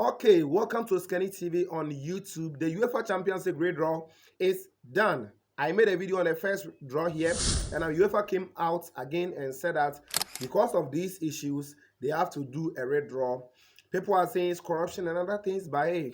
Okay, welcome to Scanny TV on YouTube. The Uefa Champions League redraw is done. I made a video on the first draw here, and now UEFA came out again and said that because of these issues, they have to do a redraw. People are saying it's corruption and other things, but hey,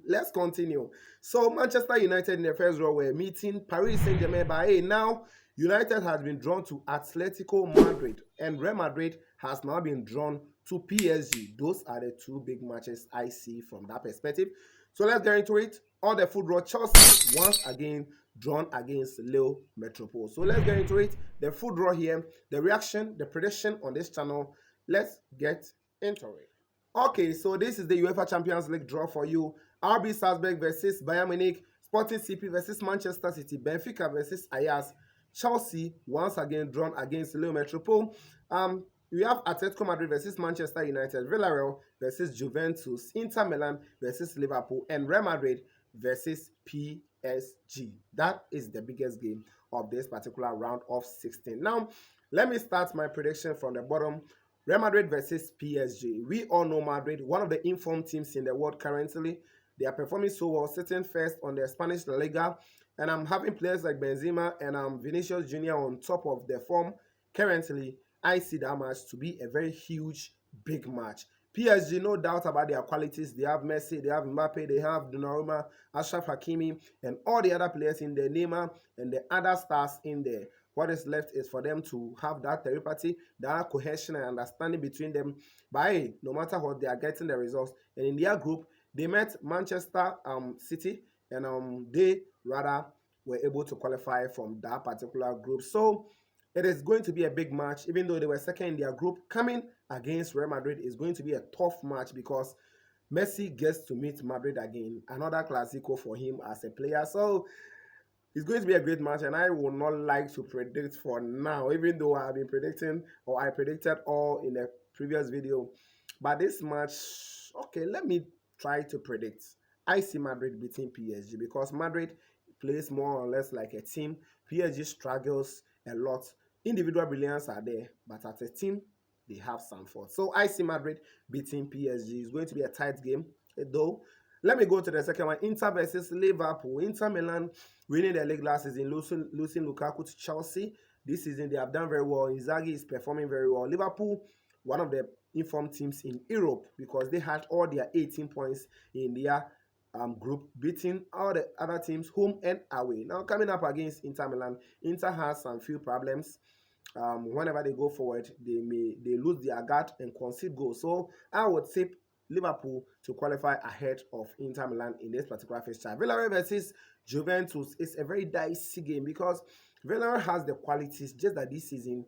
let's continue. So Manchester United in the first draw were meeting Paris Saint-Germain, but hey, now United has been drawn to Atletico Madrid, and Real Madrid has now been drawn to PSG. Those are the two big matches I see from that perspective. So let's get into it. On the full draw, Chelsea once again drawn against Lille Metropole. So let's get into it. The full draw here, the reaction, the prediction on this channel. Let's get into it. Okay, so this is the UEFA Champions League draw for you. RB Salzburg versus Bayern Munich, Sporting CP versus Manchester City, Benfica versus Ajax, Chelsea once again drawn against Lille Metropole. We have Atletico Madrid versus Manchester United, Villarreal versus Juventus, Inter Milan versus Liverpool, and Real Madrid versus PSG. That is the biggest game of this particular round of 16. Now, let me start my prediction from the bottom. Real Madrid versus PSG. We all know Madrid, one of the informed teams in the world currently. They are performing so well, sitting first on the Spanish La Liga. And I'm having players like Benzema and Vinicius Jr. on top of the form currently. I see that match to be a very huge, big match. PSG, no doubt about their qualities. They have Messi, they have Mbappe, they have Donnarumma, Ashraf Hakimi, and all the other players in there, Neymar, and the other stars in there. What is left is for them to have that telepathy, that cohesion and understanding between them. But hey, no matter what, they are getting the results. And in their group, they met Manchester City, and they rather were able to qualify from that particular group. So it is going to be a big match, even though they were second in their group. Coming against Real Madrid is going to be a tough match because Messi gets to meet Madrid again. Another Classico for him as a player. So it's going to be a great match, and I would not like to predict for now, even though I have been predicting, or I predicted all in the previous video. But this match, okay, let me try to predict. I see Madrid beating PSG because Madrid plays more or less like a team. PSG struggles a lot. Individual brilliance are there, but as a team, they have some fault. So I see Madrid beating PSG. It's going to be a tight game, though. Let me go to the second one. Inter versus Liverpool. Inter Milan winning the league last season, losing Lukaku to Chelsea. This season, they have done very well. Inzaghi is performing very well. Liverpool, one of the informed teams in Europe because they had all their 18 points in their group, beating all the other teams home and away. Now, coming up against Inter Milan, Inter has some few problems. Whenever they go forward, they lose their guard and concede goals. So I would tip Liverpool to qualify ahead of Inter Milan in this particular fixture. Villarreal versus Juventus is a very dicey game because Villarreal has the qualities, just that this season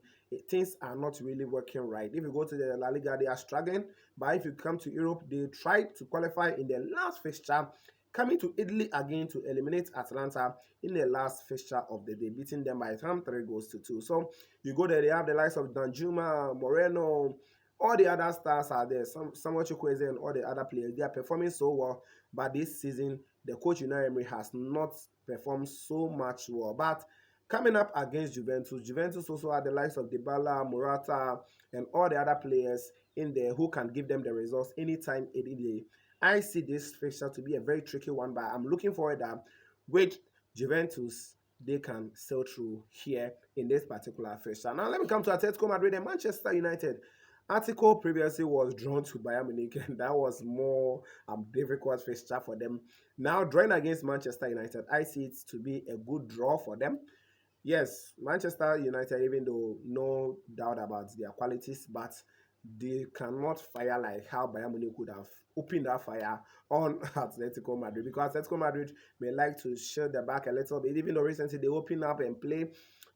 things are not really working right. If you go to the La Liga, they are struggling, but if you come to Europe, they tried to qualify in the last fixture, coming to Italy again to eliminate Atlanta in the last fixture of the day, beating them by 3 goals to 2. So you go there, they have the likes of Danjuma, Moreno, all the other stars are there. Samuel Chukwueze and all the other players, they are performing so well. But this season, the coach Unai Emery has not performed so much well. But coming up against Juventus, Juventus also had the likes of Dybala, Morata, and all the other players in there who can give them the results anytime, any day. I see this fixture to be a very tricky one, but I'm looking forward that with Juventus, they can sail through here in this particular fixture. Now, let me come to Atletico Madrid and Manchester United. Atletico previously was drawn to Bayern Munich, and that was more difficult fixture for them. Now, drawing against Manchester United, I see it to be a good draw for them. Yes, Manchester United, even though no doubt about their qualities, but they cannot fire like how Bayern Munich could have opened that fire on Atletico Madrid, because Atletico Madrid may like to shield the back a little bit, even though recently they open up and play,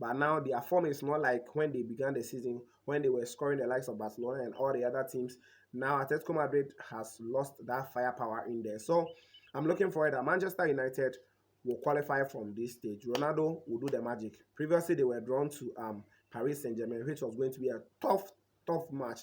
but now their form is not like when they began the season, when they were scoring the likes of Barcelona and all the other teams. Now Atletico Madrid has lost that firepower in there. So I'm looking forward that Manchester United will qualify from this stage. Ronaldo will do the magic. Previously, they were drawn to Paris Saint-Germain, which was going to be a tough match.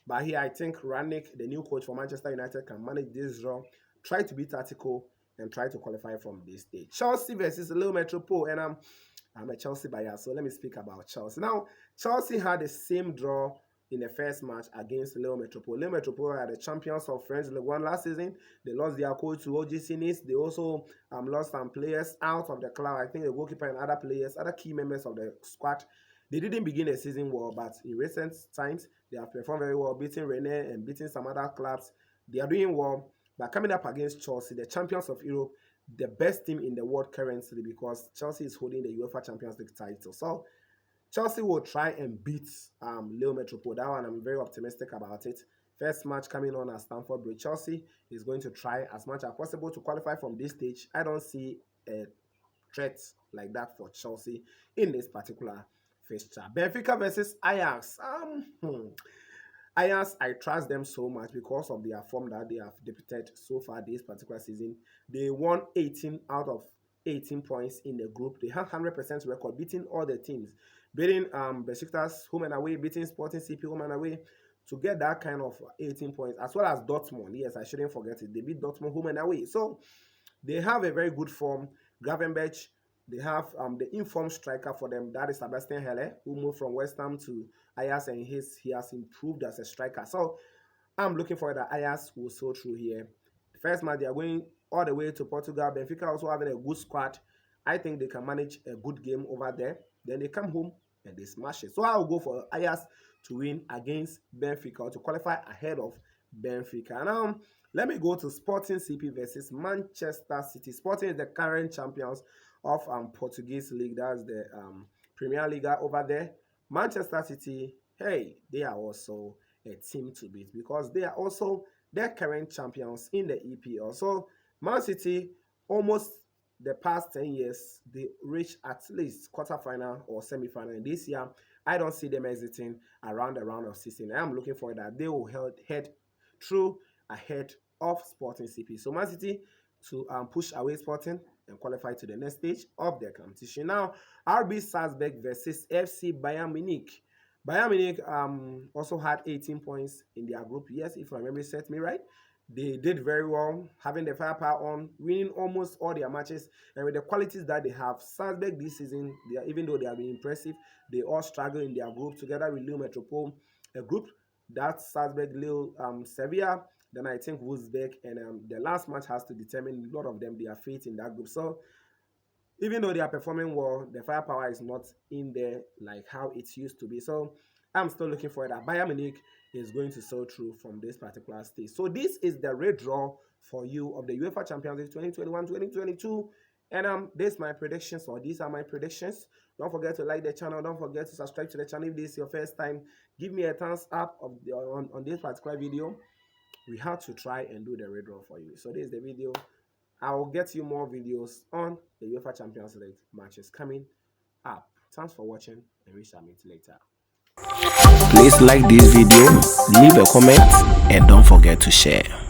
But here, I think Rangnick, the new coach for Manchester United, can manage this draw, try to beat Atletico, and try to qualify from this stage. Chelsea versus Lille Metropole, and I'm a Chelsea buyer, so let me speak about Chelsea. Now, Chelsea had the same draw in the first match against Lille Metropole. Lille Metropole are the champions of French League One last season. They lost their coach to OGC Nice. They also lost some players out of the club. I think the goalkeeper and other players, other key members of the squad. They didn't begin the season well, but in recent times, they have performed very well, beating Rennes and beating some other clubs. They are doing well, but coming up against Chelsea, the champions of Europe, the best team in the world currently, because Chelsea is holding the UEFA Champions League title. So Chelsea will try and beat Lille Metropole. That one, I'm very optimistic about it. First match coming on at Stamford Bridge. Chelsea is going to try as much as possible to qualify from this stage. I don't see a threat like that for Chelsea in this particular fixture. Benfica versus Ajax. Ajax, I trust them so much because of their form that they have depicted so far this particular season. They won 18 out of 18 points in the group. They have 100% record, beating all the teams. Beating Besiktas home and away, beating Sporting CP home and away to get that kind of 18 points, as well as Dortmund. Yes, I shouldn't forget it. They beat Dortmund home and away. So they have a very good form. Gravenberch, they have the informed striker for them. That is Sebastian Haller, who moved from West Ham to Ajax, and he has improved as a striker. So I'm looking for that Ajax will sail through here. First match, they are going all the way to Portugal. Benfica also having a good squad. I think they can manage a good game over there. Then they come home and they smash it. So I'll go for Ajax to win against Benfica, to qualify ahead of Benfica. Now, let me go to Sporting CP versus Manchester City. Sporting is the current champions of Portuguese league. That's the Premier League over there. Manchester City, hey, they are also a team to beat because they are also the current champions in the EPL. So Man City, almost the past 10 years, they reach at least quarterfinal or semi-final. And this year, I don't see them exiting around the round of 16. I am looking for that. They will head through ahead of Sporting CP. So Man City to push away Sporting and qualify to the next stage of the competition. Now, RB Salzburg versus FC Bayern Munich. Bayern Munich also had 18 points in their group. Yes, if my memory set me right. They did very well, having the firepower on, winning almost all their matches. And with the qualities that they have, Salzburg this season, even though they have been impressive, they all struggle in their group together with Lille Metropole, a group that Salzburg, Lille, Sevilla, then I think Wolfsburg, and the last match has to determine a lot of them, their fate in that group. So even though they are performing well, the firepower is not in there like how it used to be. So I'm still looking for that. Bayern Munich is going to sail through from this particular stage. So this is the redraw for you of the UEFA Champions League 2021-2022. And this my predictions, or these are my predictions. Don't forget to like the channel. Don't forget to subscribe to the channel if this is your first time. Give me a thumbs up on this particular video. We have to try and do the redraw for you. So this is the video. I will get you more videos on the UEFA Champions League matches coming up. Thanks for watching, and we shall meet later. Please like this video, leave a comment, and don't forget to share.